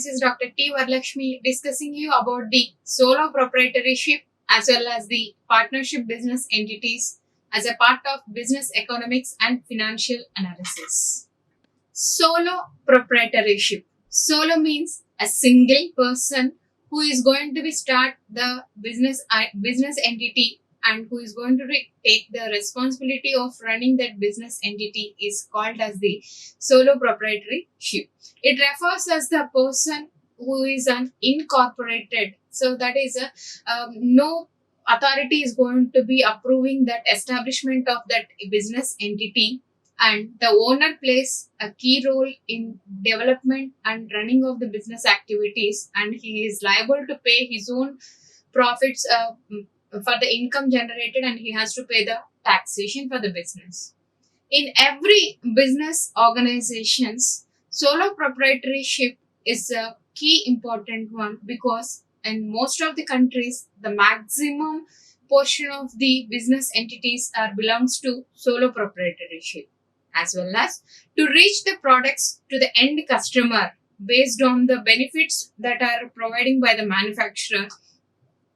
This is Dr. T. Lakshmi discussing you about the solo proprietorship as well as the partnership business entities as a part of business economics and financial analysis. Solo proprietorship. Solo means a single person who is going to be start the business entity and who is going to take the responsibility of running that business entity is called as the solo proprietorship. It refers as the person who is an incorporated. So that is no authority is going to be approving that establishment of that business entity, and the owner plays a key role in development and running of the business activities, and he is liable to pay his own profits for the income generated, and he has to pay the taxation for the business. In every business organizations, solo proprietorship is a key important one, because in most of the countries the maximum portion of the business entities are belongs to solo proprietorship, as well as to reach the products to the end customer based on the benefits that are providing by the manufacturer.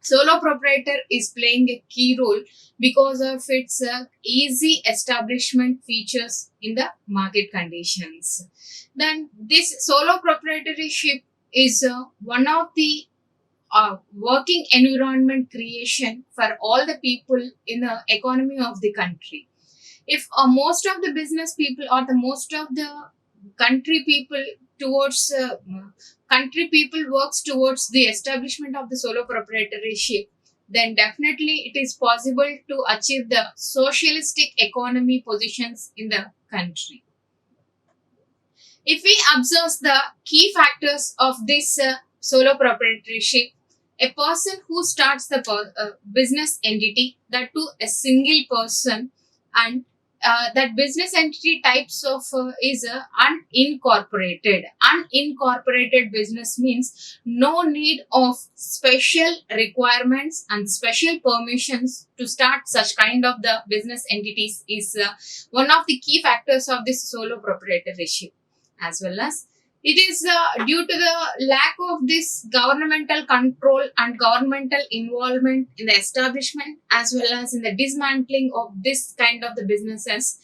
Solo proprietor is playing a key role because of its easy establishment features in the market conditions. Then this solo proprietorship is one of the working environment creation for all the people in the economy of the country. If most of the business people or the most of the country people towards country people works towards the establishment of the solo proprietorship, then definitely it is possible to achieve the socialistic economy positions in the country. If we observe the key factors of this solo proprietorship, a person who starts the business entity, that to a single person, and that business entity types of is unincorporated. Unincorporated business means no need of special requirements and special permissions to start such kind of the business entities is one of the key factors of this solo proprietorship, as well as it is due to the lack of this governmental control and governmental involvement in the establishment as well as in the dismantling of this kind of the businesses.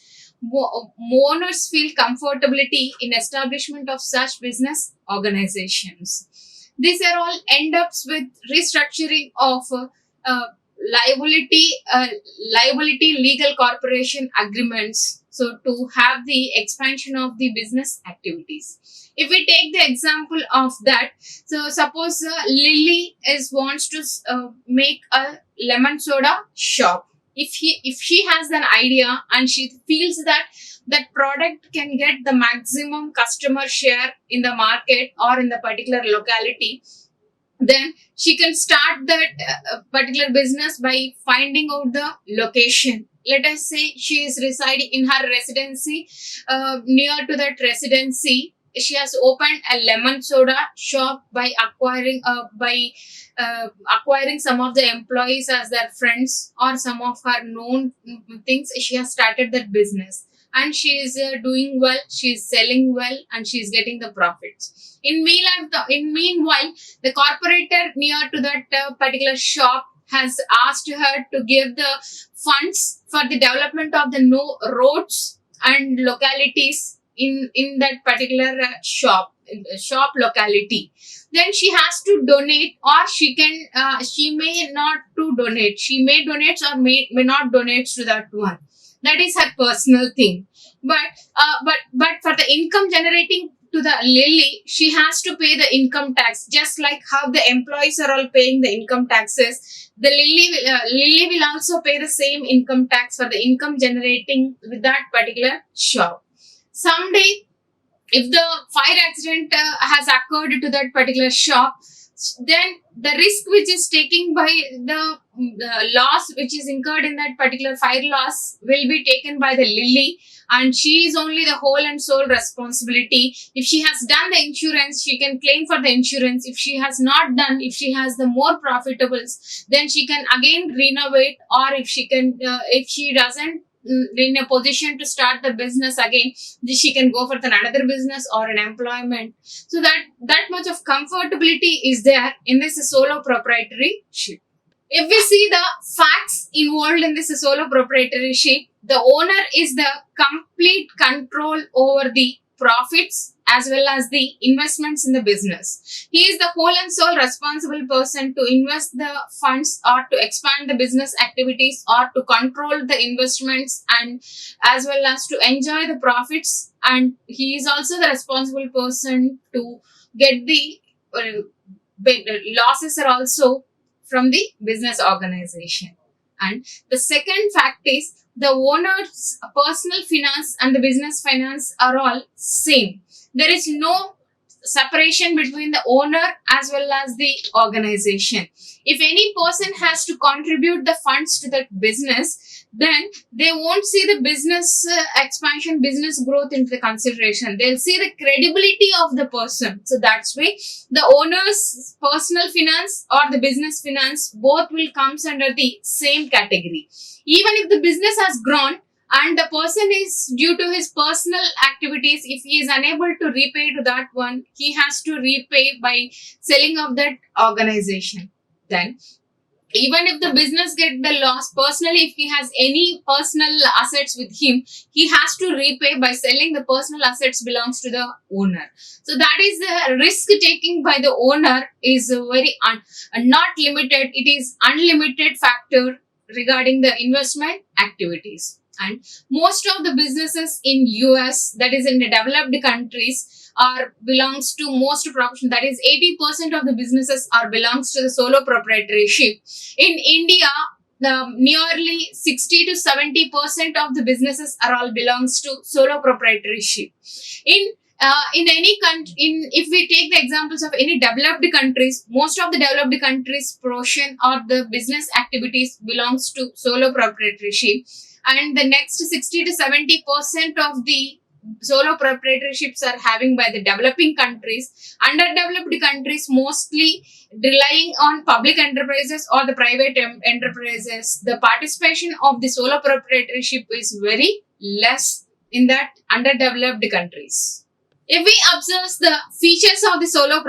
Owners feel comfortability in establishment of such business organizations. These are all end ups with restructuring of liability legal corporation agreements, so to have the expansion of the business activities. If we take the example of that, so suppose Lily wants to make a lemon soda shop. If she has an idea and she feels that that product can get the maximum customer share in the market or in the particular locality, then she can start that particular business by finding out the location. Let us say she is residing in her residency. Near to that residency, she has opened a lemon soda shop by acquiring some of the employees as their friends or some of her known things. She has started that business, and she is doing well, she is selling well, and she is getting the profits. In meanwhile, the corporator near to that particular shop has asked her to give the funds for the development of the roads and localities in that particular shop locality. Then she has to donate, or she may not to donate. She may donate or may not donate to that one. That is her personal thing. But for the income generating to the Lily, she has to pay the income tax, just like how the employees are all paying the income taxes. The Lily will also pay the same income tax for the income generating with that particular shop. Someday, if the fire accident has occurred to that particular shop, then the risk which is taken by the loss which is incurred in that particular fire loss will be taken by the Lily, and she is only the whole and sole responsibility. If she has done the insurance, she can claim for the insurance. If she has not done, if she has the more profitables, then she can again renovate, or if she doesn't in a position to start the business again, she can go for another business or an employment. So that much of comfortability is there in this solo proprietorship. If we see the facts involved in this solo proprietorship, the owner is the complete control over the profits as well as the investments in the business. He is the whole and sole responsible person to invest the funds or to expand the business activities or to control the investments and as well as to enjoy the profits. And he is also the responsible person to get the losses are also from the business organization. And the second fact is the owner's personal finance and the business finance are all same. There is no separation between the owner as well as the organization. If any person has to contribute the funds to that business, then they won't see the business expansion, business growth into the consideration. They'll see the credibility of the person. So that's why the owner's personal finance or the business finance both will comes under the same category. Even if the business has grown and the person is due to his personal activities, if he is unable to repay to that one, he has to repay by selling of that organization. Then even if the business get the loss personally, if he has any personal assets with him, he has to repay by selling the personal assets belongs to the owner. So that is the risk taking by the owner is very not limited. It is unlimited factor regarding the investment activities. And most of the businesses in US, that is in the developed countries, are belongs to most profession. That is 80% of the businesses are belongs to the solo proprietorship. In India, the nearly 60 to 70% of the businesses are all belongs to solo proprietorship. In any country, if we take the examples of any developed countries, most of the developed countries portion or the business activities belongs to solo proprietorship, and the next 60 to 70% of the solo proprietorships are having by the developing countries. Underdeveloped countries mostly relying on public enterprises or the private enterprises. The participation of the solo proprietorship is very less in that underdeveloped countries. If we observe the features of the solo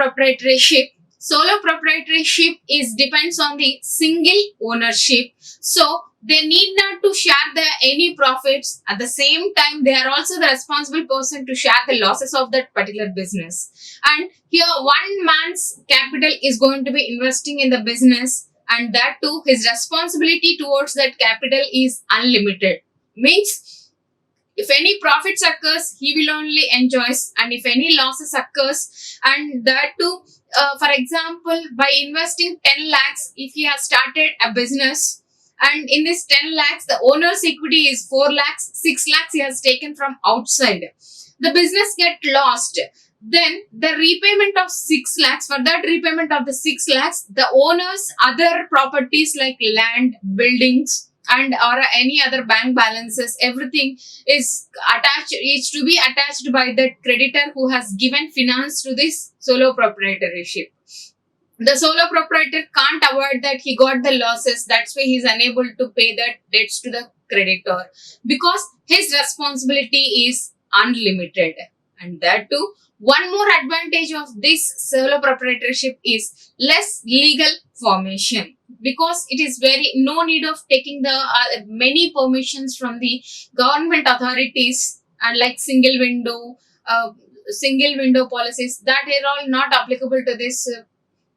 proprietorship is depends on the single ownership. So they need not to share any profits. At the same time, they are also the responsible person to share the losses of that particular business. And here, one man's capital is going to be investing in the business, and that too, his responsibility towards that capital is unlimited. Means, if any profits occurs, he will only enjoy, and if any losses occurs, and that too, for example, by investing 10 lakhs, if he has started a business, and in this 10 lakhs, the owner's equity is 4 lakhs, 6 lakhs he has taken from outside. The business get lost. Then the repayment of 6 lakhs, for that repayment of the 6 lakhs, the owner's other properties like land, buildings, and or any other bank balances, everything is to be attached by that creditor who has given finance to this solo proprietorship. The solo proprietor can't avoid that he got the losses. That's why he is unable to pay that debts to the creditor because his responsibility is unlimited. And that too, one more advantage of this solo proprietorship is less legal formation because it is very no need of taking the many permissions from the government authorities and like single window policies that are all not applicable to this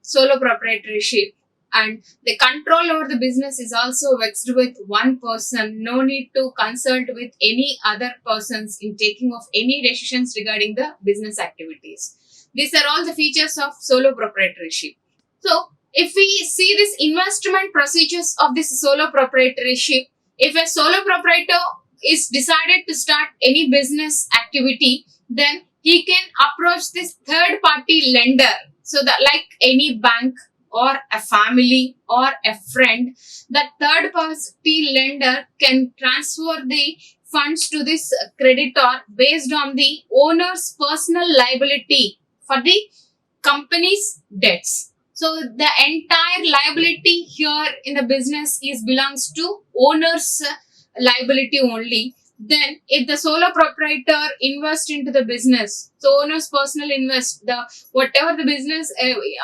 solo proprietorship. And the control over the business is also vexed with one person. No need to consult with any other persons in taking of any decisions regarding the business activities. These are all the features of solo proprietorship. So, if we see this investment procedures of this solo proprietorship, if a solo proprietor is decided to start any business activity, then he can approach this third party lender. So that like any bank or a family or a friend, that third party lender can transfer the funds to this creditor based on the owner's personal liability for the company's debts. So the entire liability here in the business is belongs to owner's liability only. Then if the solo proprietor invest into the business, so owner's personal invest, the whatever the business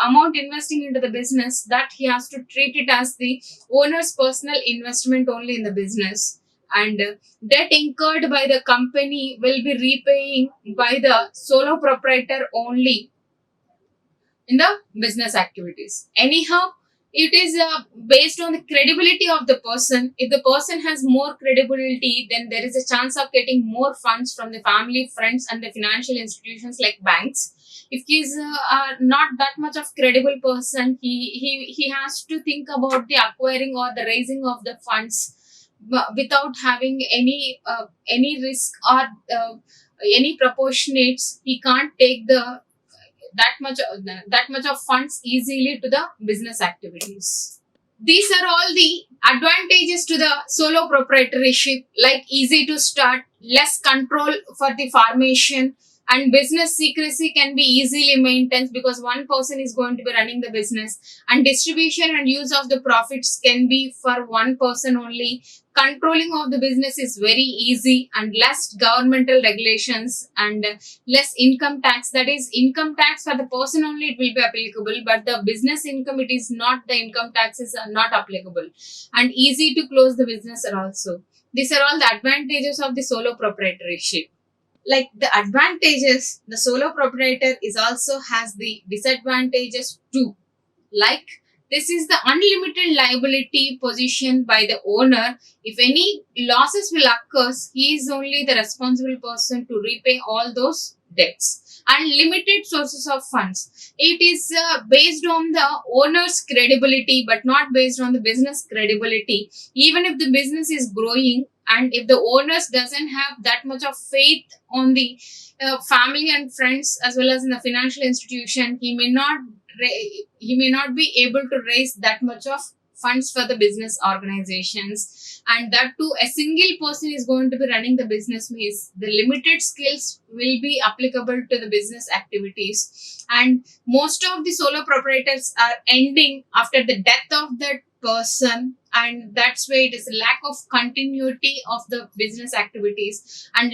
amount investing into the business, that he has to treat it as the owner's personal investment only in the business. And debt incurred by the company will be repaying by the solo proprietor only in the business activities. Anyhow, it is based on the credibility of the person. If the person has more credibility, then there is a chance of getting more funds from the family, friends, and the financial institutions like banks. If he is not that much of credible person, he has to think about the acquiring or the raising of the funds without having any risk or any proportionates. He can't take the that much of funds easily to the business activities. These are all the advantages to the solo proprietorship, like easy to start, less control for the formation, and business secrecy can be easily maintained because one person is going to be running the business, and distribution and use of the profits can be for one person only. Controlling of the business is very easy, and less governmental regulations, and less income tax. That is, income tax for the person only it will be applicable, but the business income, it is not, the income taxes are not applicable. And easy to close the business are also. These are all the advantages of the solo proprietorship. Like the advantages, the solo proprietor is also has the disadvantages too. Like, this is the unlimited liability position by the owner. If any losses will occur, he is only the responsible person to repay all those debts. And limited sources of funds. It is based on the owner's credibility, but not based on the business credibility. Even if the business is growing, and if the owners doesn't have that much of faith on the family and friends as well as in the financial institution, he may not be able to raise that much of funds for the business organizations. And that too, a single person is going to be running the business, means the limited skills will be applicable to the business activities. And most of the solo proprietors are ending after the death of that person, and that's why it is a lack of continuity of the business activities. And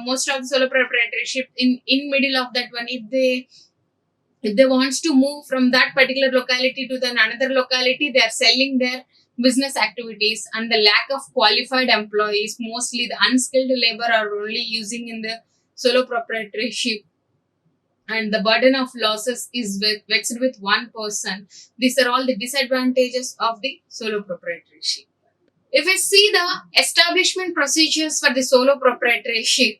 most of the solo proprietorship in middle of that one, if they wants to move from that particular locality to the another locality, they are selling their business activities. And the lack of qualified employees, mostly the unskilled labor are only using in the solo proprietorship, and the burden of losses is vexed with one person. These are all the disadvantages of the solo proprietorship. If we see the establishment procedures for the solo proprietorship,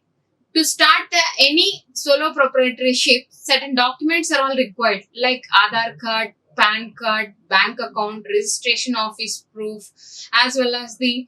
to start any solo proprietorship, certain documents are all required, like Aadhaar card, PAN card, bank account, registration office proof, as well as the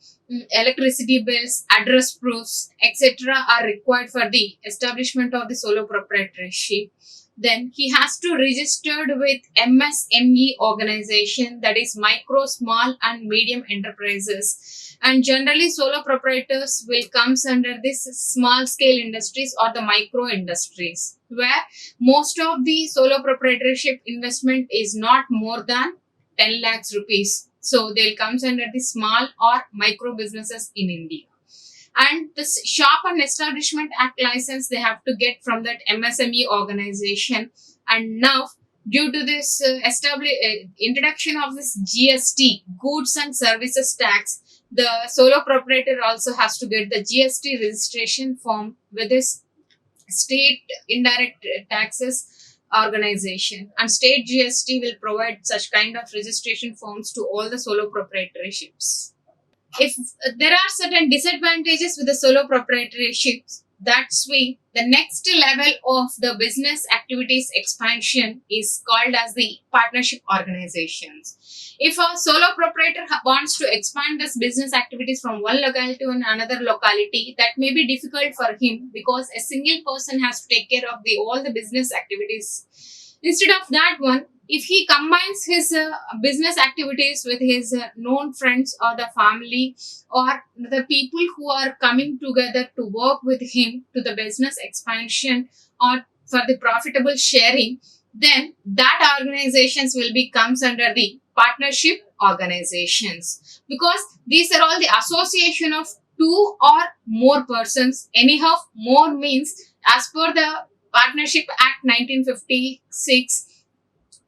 electricity bills, address proofs, etc. are required for the establishment of the solo proprietorship. Then he has to registered with MSME organization, that is micro, small and medium enterprises. And generally solo proprietors will comes under this small scale industries or the micro industries, where most of the solo proprietorship investment is not more than 10 lakhs rupees. So they'll comes under the small or micro businesses in India. And the Shop and Establishment Act license they have to get from that MSME organization. And now, due to this introduction of this GST, Goods and Services Tax, the solo proprietor also has to get the GST registration form with this state indirect taxes organization, and state GST will provide such kind of registration forms to all the solo proprietorships. If there are certain disadvantages with the solo proprietorships, that's why the next level of the business activities expansion is called as the partnership organizations. If a solo proprietor wants to expand this business activities from one locality to another locality, that may be difficult for him because a single person has to take care of all the business activities. Instead of that one, if he combines his business activities with his known friends or the family or the people who are coming together to work with him to the business expansion or for the profitable sharing, then that organizations will be comes under the partnership organizations, because these are all the association of two or more persons. Anyhow, more means as per the Partnership Act 1956,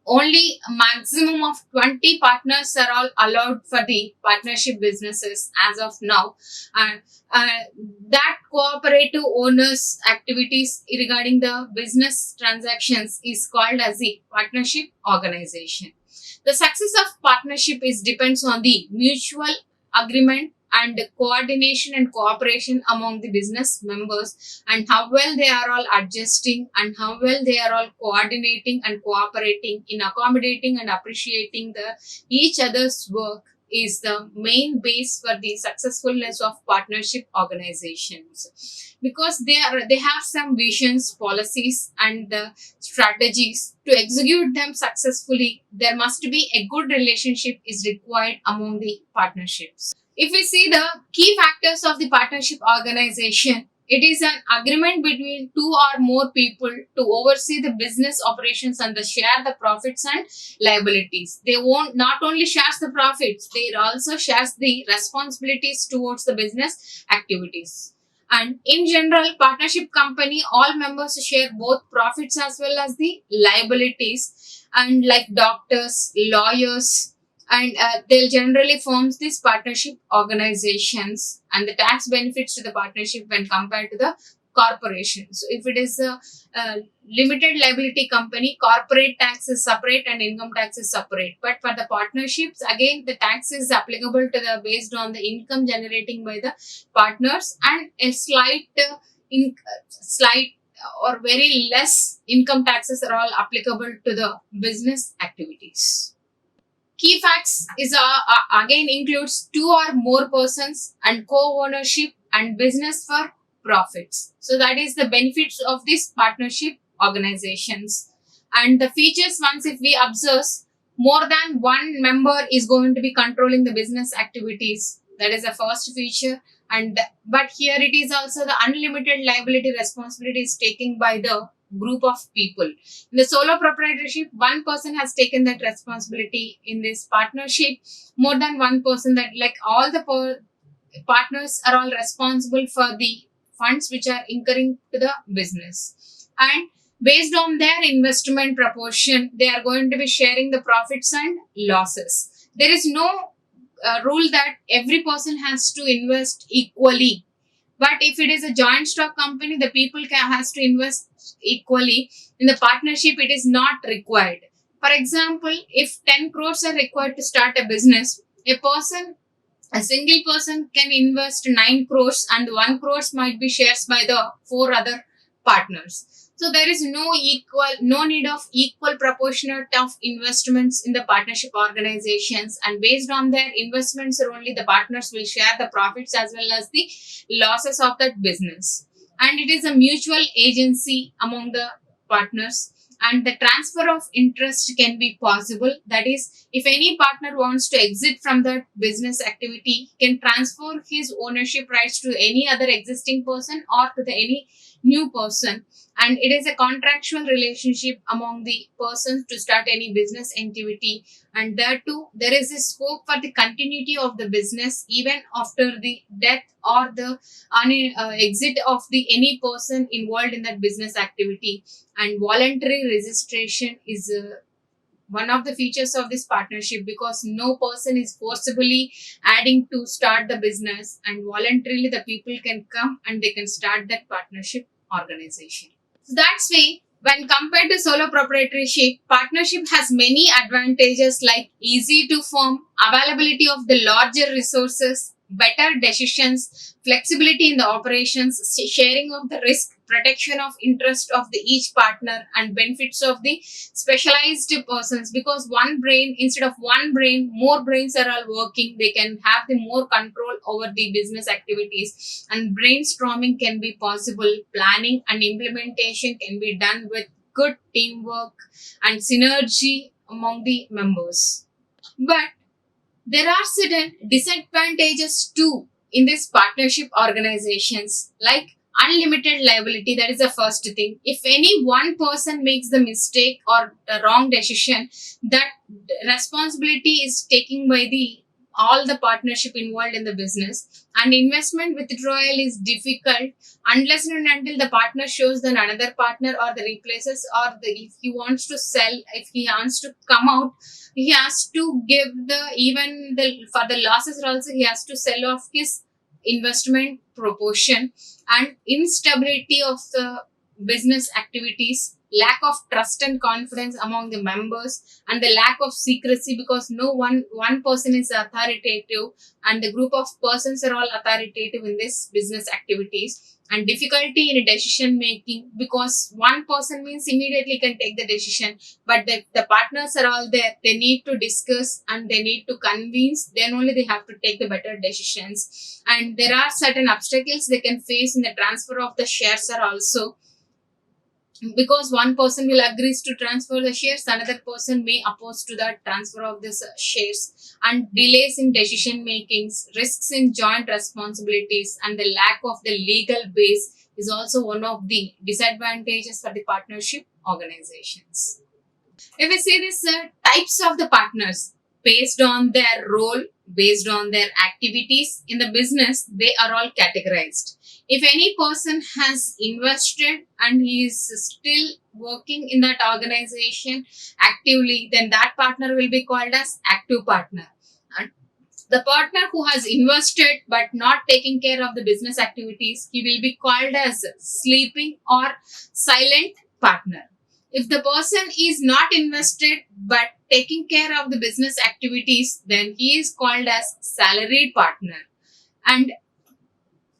only a maximum of 20 partners are all allowed for the partnership businesses as of now. And that cooperative owners activities regarding the business transactions is called as the partnership organization. The success of partnership is depends on the mutual agreement and coordination and cooperation among the business members, and how well they are all adjusting and how well they are all coordinating and cooperating in accommodating and appreciating the each other's work is the main base for the successfulness of partnership organizations, because they have some visions, policies, and the strategies to execute them successfully. There must be a good relationship is required among the partnerships. If we see the key factors of the partnership organization, it is an agreement between two or more people to oversee the business operations and the share the profits and liabilities. They won't not only shares the profits, they also shares the responsibilities towards the business activities. And in general, partnership company, all members share both profits as well as the liabilities. And like doctors, lawyers, and they'll generally forms these partnership organizations, and the tax benefits to the partnership when compared to the corporation. So if it is a limited liability company, corporate tax is separate and income tax is separate, but for the partnerships, again the tax is applicable to the based on the income generating by the partners, and a slight or very less income taxes are all applicable to the business activities. Key facts is again includes two or more persons and co-ownership and business for profits. So that is the benefits of this partnership organizations. And the features, once if we observe, more than one member is going to be controlling the business activities. That is the first feature. And but here it is also the unlimited liability responsibility is taken by the group of people. In the solo proprietorship, one person has taken that responsibility. In this partnership, more than one person, that like all the partners are all responsible for the funds which are incurring to the business, and based on their investment proportion, they are going to be sharing the profits and losses. There is no rule that every person has to invest equally, but if it is a joint stock company, the people has to invest equally. In the partnership, it is not required. For example, if 10 crores are required to start a business, a single person can invest 9 crores, and 1 crores might be shares by the four other partners. So there is no need of equal proportionate of investments in the partnership organizations, and based on their investments only the partners will share the profits as well as the losses of that business. And it is a mutual agency among the partners, and the transfer of interest can be possible. That is, if any partner wants to exit from that business activity, he can transfer his ownership rights to any other existing person or to the any new person, and it is a contractual relationship among the persons to start any business activity. And there too, there is a scope for the continuity of the business even after the death or the exit of the any person involved in that business activity. And voluntary registration is one of the features of this partnership, because no person is forcibly adding to start the business, and voluntarily the people can come and they can start that partnership organization. So that's why when compared to solo proprietorship, partnership has many advantages like easy to form, availability of the larger resources, better decisions, flexibility in the operations, sharing of the risk, protection of interest of the each partner, and benefits of the specialized persons, because one brain, instead of one brain, more brains are all working. They can have the more control over the business activities, and brainstorming can be possible. Planning and implementation can be done with good teamwork and synergy among the members. But there are certain disadvantages too in these partnership organizations, like unlimited liability. That is the first thing. If any one person makes the mistake or the wrong decision, that responsibility is taken by the all the partnership involved in the business. And investment withdrawal is difficult unless and until the partner shows that another partner or the replaces, or the, if he wants to sell, if he wants to come out, he has to give the, even the, for the losses also he has to sell off his investment proportion. And instability of the business activities, lack of trust and confidence among the members, and the lack of secrecy, because no one person is authoritative and the group of persons are all authoritative in this business activities. And difficulty in decision making, because one person means immediately can take the decision, but the partners are all there, they need to discuss and they need to convince, then only they have to take the better decisions. And there are certain obstacles they can face in the transfer of the shares are also, because one person will agrees to transfer the shares, another person may oppose to that transfer of this shares. And delays in decision makings, risks in joint responsibilities, and the lack of the legal base is also one of the disadvantages for the partnership organizations. If we see this types of the partners, based on their role, based on their activities in the business, they are all categorized. If any person has invested and he is still working in that organization actively, then that partner will be called as active partner. And the partner who has invested but not taking care of the business activities, he will be called as sleeping or silent partner. If the person is not invested but taking care of the business activities, then he is called as salaried partner. And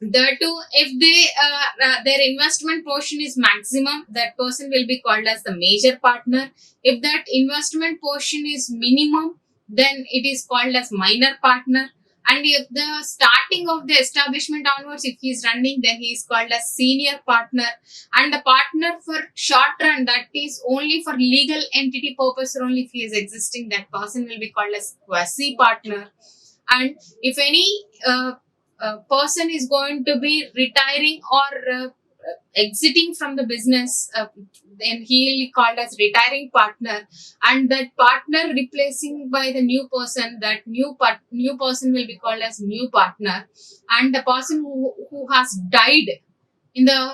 the two, if they their investment portion is maximum, that person will be called as the major partner. If that investment portion is minimum, then it is called as minor partner. And if the starting of the establishment onwards, if he is running, then he is called as senior partner. And the partner for short run, that is only for legal entity purpose only, if he is existing, that person will be called as quasi partner. And if any person is going to be retiring or exiting from the business, then he will be called as retiring partner. And that partner replacing by the new person, that new person will be called as new partner. And the person who has died in the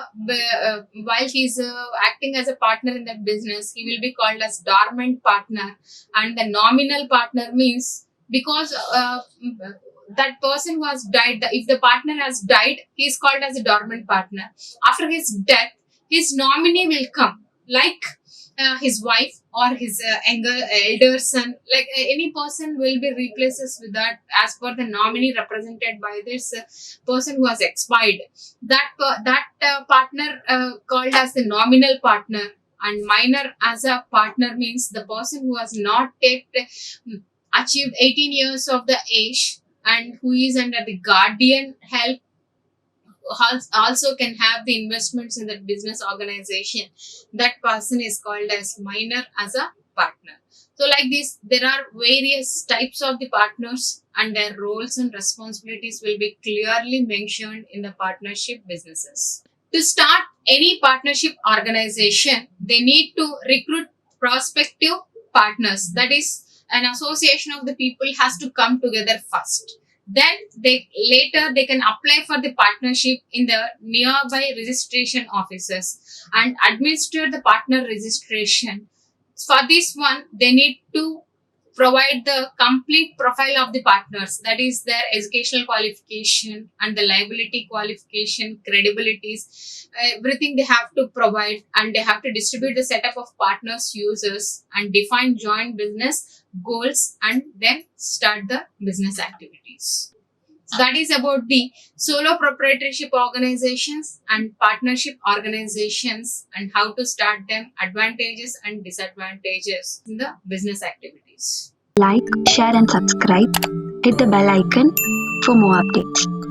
while he is acting as a partner in that business, he will be called as dormant partner. And the nominal partner means, because that person who has died, if the partner has died, he is called as a dormant partner. After his death, his nominee will come, like his wife or his elder son, like any person will be replaces with that as per the nominee represented by this person who has expired. That partner called as the nominal partner. And minor as a partner means the person who has not achieved 18 years of the age and who is under the guardian help, also can have the investments in that business organization. That person is called as minor as a partner. So like this, there are various types of the partners and their roles and responsibilities will be clearly mentioned in the partnership businesses. To start any partnership organization, they need to recruit prospective partners. That is, an association of the people has to come together first. Then they can apply for the partnership in the nearby registration offices and administer the partner registration. For this one, they need to provide the complete profile of the partners, that is their educational qualification and the liability qualification, credibilities, everything they have to provide. And they have to distribute the setup of partners users and define joint business goals and then start the business activities. So that is about the solo proprietorship organizations and partnership organizations and how to start them, advantages and disadvantages in the business activities. Like, share and subscribe. Hit the bell icon for more updates.